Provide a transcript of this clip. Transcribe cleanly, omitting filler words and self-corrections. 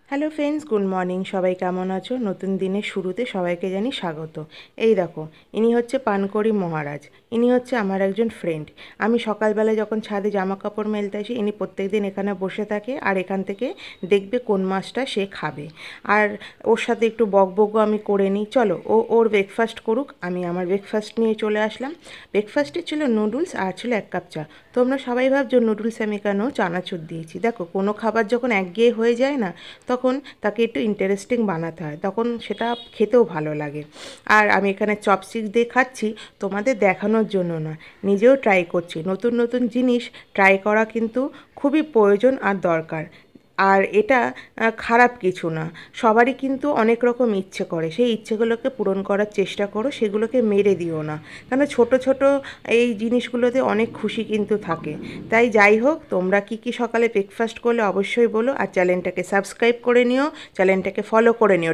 Hello friends, good morning. সবাই কেমন আছো? নতুন দিনের শুরুতে সবাইকে জানি স্বাগত। এই দেখো, ইনি হচ্ছে পানকড়ি মহারাজ। ইনি হচ্ছে আমার একজন ফ্রেন্ড। আমি সকালবেলায় যখন ছাদে জামা কাপড় মেলতে আসি, ইনি প্রত্যেকদিন এখানে বসে থাকে আর এখান থেকে দেখবে কোন মাছটা সে খাবে। আর ওর সাথে একটু বকবকও আমি করে নিই। চলো, ওর ব্রেকফাস্ট করুক, আমি আমার ব্রেকফাস্ট নিয়ে চলে আসলাম। ব্রেকফাস্টে ছিল নুডলস আর ছিল 1 কাপ চা। তোমরা সবাই ভাবছো নুডলস আমি কেন চানাচুর দিয়েছি। দেখো, কোনো খাবার যখন একঘেয়ে হয়ে যায় না, তখন তাকে একটু ইন্টারেস্টিং বানাতে হয়, তখন সেটা খেতেও ভালো লাগে। আর আমি এখানে চপস্টিক দিয়ে খাচ্ছি তোমাদের দেখানোর জন্য না, নিজেও ট্রাই করছি। নতুন নতুন জিনিস ট্রাই করা কিন্তু খুবই প্রয়োজন আর দরকার। আর এটা খারাপ কিছু না। সবারই কিন্তু অনেক রকম ইচ্ছে করে, সেই ইচ্ছেগুলোকে পূরণ করার চেষ্টা করো, সেগুলোকে মেরে দিও না। কেন, ছোট ছোট এই জিনিসগুলোতে অনেক খুশি কিন্তু থাকে। তাই যাই হোক, তোমরা কি কি সকালে ব্রেকফাস্ট করলে অবশ্যই বলো। আর চ্যানেলটাকে সাবস্ক্রাইব করে নিও, চ্যানেলটাকে ফলো করে নিও।